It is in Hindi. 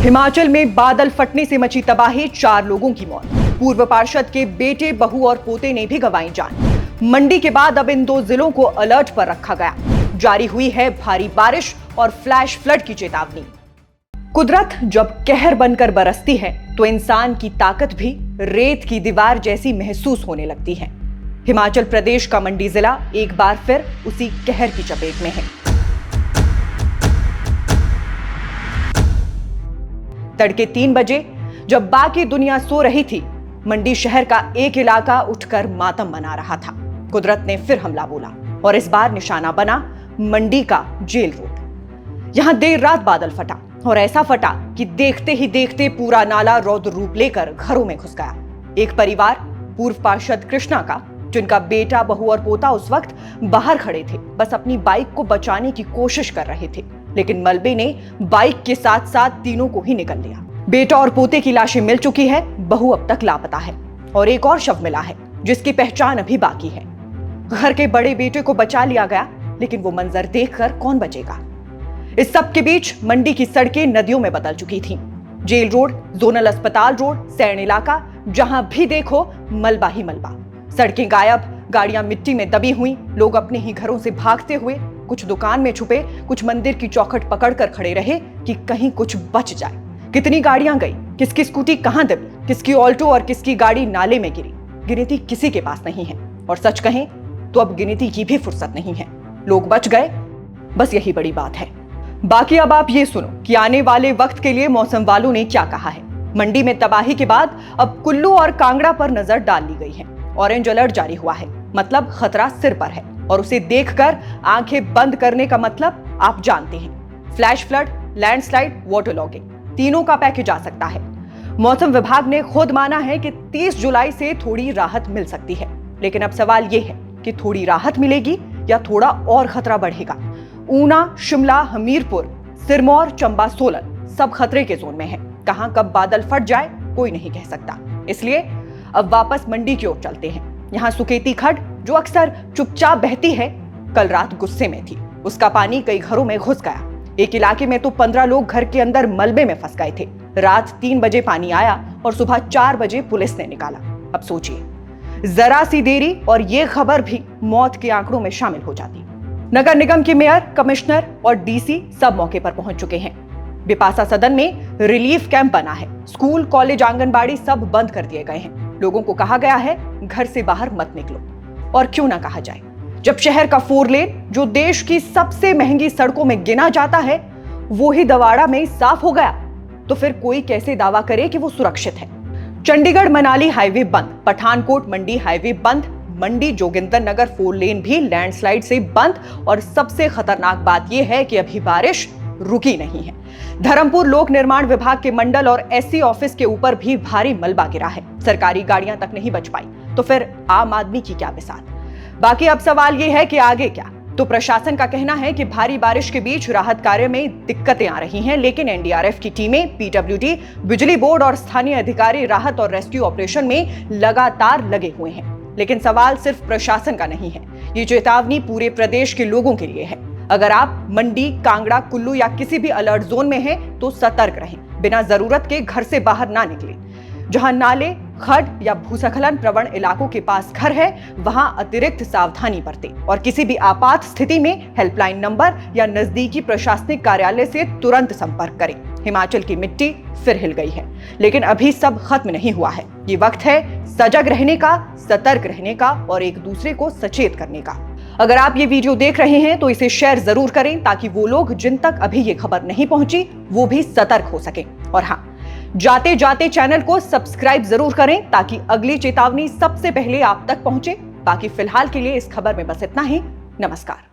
हिमाचल में बादल फटने से मची तबाही, 4 लोगों की मौत। पूर्व पार्षद के बेटे, बहू और पोते ने भी गंवाई जान। मंडी के बाद अब इन 2 जिलों को अलर्ट पर रखा गया। जारी हुई है भारी बारिश और फ्लैश फ्लड की चेतावनी। कुदरत जब कहर बनकर बरसती है तो इंसान की ताकत भी रेत की दीवार जैसी महसूस होने लगती है। हिमाचल प्रदेश का मंडी जिला एक बार फिर उसी कहर की चपेट में है। तड़के 3 बजे जब बाकी दुनिया सो रही थी, मंडी शहर का एक इलाका उठकर मातम मना रहा था। कुदरत ने फिर हमला बोला और इस बार निशाना बना मंडी का जेल रोड। यहां देर रात बादल फटा और ऐसा फटा कि देखते ही देखते पूरा नाला रौद्र रूप लेकर घरों में घुस गया। एक परिवार, पूर्व पार्षद कृष्णा का, जिनका बेटा, बहू और पोता उस वक्त बाहर खड़े थे, बस अपनी बाइक को बचाने की कोशिश कर रहे थे, लेकिन मलबे ने बाइक के साथ साथ तीनों को ही निकल लिया। बेटा और पोते की लाशें मिल चुकी है, बहू अब तक लापता है और एक और शव मिला है जिसकी पहचान अभी बाकी है। घर के बड़े बेटे को बचा लिया गया, लेकिन वो मंजर देखकर कौन बचेगा। इस सब के बीच मंडी की सड़कें नदियों में बदल चुकी थीं। जेल रोड, जोनल अस्पताल रोड, सैण इलाका, जहां भी देखो मलबा ही मलबा। सड़कें गायब, गाड़ियां मिट्टी में दबी हुई, लोग अपने ही घरों से भागते हुए, कुछ दुकान में छुपे, कुछ मंदिर की चौखट पकड़कर खड़े रहे कि कहीं कुछ बच जाए। कितनी गाड़ियां गई, किसकी स्कूटी कहां दबी, किसकी ऑल्टो और किसकी गाड़ी नाले में गिरी, गिनती किसी के पास नहीं है। और सच कहें तो अब गिनती की भी फुर्सत नहीं है। लोग बच गए, बस यही बड़ी बात है। बाकी अब आप ये सुनो कि आने वाले वक्त के लिए मौसम वालों ने क्या कहा है। मंडी में तबाही के बाद अब कुल्लू और कांगड़ा पर नजर डाल ली गई है। ऑरेंज अलर्ट जारी हुआ है, मतलब खतरा सिर पर है और उसे देखकर आंखें बंद करने का मतलब आप जानते हैं। Flash flood, landslide, water logging, तीनों का पैकेज आ सकता है। मौसम विभाग ने खुद माना है कि 30 जुलाई से थोड़ी राहत मिल सकती है, लेकिन अब सवाल यह है कि थोड़ी राहत मिलेगी या थोड़ा और खतरा बढ़ेगा। ऊना, शिमला, हमीरपुर, सिरमौर, चंबा, सोलन सब खतरे के जोन में है। कहां कब बादल फट जाए कोई नहीं कह सकता। इसलिए अब वापस मंडी की ओर चलते हैं। यहां सुकेती खड्ड, जो अक्सर चुपचाप बहती है, कल रात गुस्से में थी। उसका पानी कई घरों में घुस गया। एक इलाके में तो 15 लोग घर के अंदर मलबे में फंस गए थे। रात 3 बजे पानी आया और सुबह 4 बजे पुलिस ने निकाला। अब सोचिए, जरा सी देरी और यह खबर भी मौत के आंकड़ों में शामिल हो जाती। नगर निगम के मेयर, कमिश्नर और डीसी सब मौके पर पहुंच चुके हैं। बिपाशा सदन में रिलीफ कैंप बना है। स्कूल, कॉलेज, आंगनबाड़ी सब बंद कर दिए गए हैं। लोगों को कहा गया है घर से बाहर मत निकलो। और क्यों ना कहा जाए, जब शहर का 4 लेन, जो देश की सबसे महंगी सड़कों में गिना जाता है, वो ही दवाड़ा में साफ हो गया, तो फिर कोई कैसे दावा करे कि वो सुरक्षित है। चंडीगढ़ मनाली हाईवे बंद, पठानकोट मंडी हाईवे बंद, मंडी जोगिंदर नगर 4 लेन भी लैंडस्लाइड से बंद। और सबसे खतरनाक बात यह है कि अभी बारिश रुकी नहीं है। धर्मपुर लोक निर्माण विभाग के मंडल और एससी ऑफिस के ऊपर भी भारी मलबा गिरा है। सरकारी गाड़ियां तक नहीं बच पाई, तो फिर आम आदमी की क्या बिसात। बाकी अब सवाल यह है कि आगे क्या। तो प्रशासन का कहना है कि भारी बारिश के बीच राहत कार्य में दिक्कतें आ रही हैं, लेकिन एनडीआरएफ की टीमें, पीडब्ल्यूडी, बिजली बोर्ड और स्थानीय अधिकारी राहत और रेस्क्यू ऑपरेशन में लगातार लगे हुए हैं। लेकिन सवाल सिर्फ प्रशासन का नहीं है, ये चेतावनी पूरे प्रदेश के लोगों के लिए है। अगर आप मंडी, कांगड़ा, कुल्लू या किसी भी अलर्ट जोन में हैं, तो सतर्क रहें। बिना जरूरत के घर से बाहर ना निकलें। जहां नाले, खड्ड या भूस्खलन प्रवण इलाकों के पास घर है, वहां अतिरिक्त सावधानी बरतें और किसी भी आपात स्थिति में हेल्पलाइन नंबर या नजदीकी प्रशासनिक कार्यालय से तुरंत संपर्क करें। हिमाचल की मिट्टी फिर हिल गई है, लेकिन अभी सब खत्म नहीं हुआ है। ये वक्त है सजग रहने का, सतर्क रहने का और एक दूसरे को सचेत करने का। अगर आप ये वीडियो देख रहे हैं तो इसे शेयर जरूर करें, ताकि वो लोग जिन तक अभी ये खबर नहीं पहुंची वो भी सतर्क हो सकें। और हाँ, जाते जाते चैनल को सब्सक्राइब जरूर करें, ताकि अगली चेतावनी सबसे पहले आप तक पहुंचे। बाकी फिलहाल के लिए इस खबर में बस इतना ही। नमस्कार।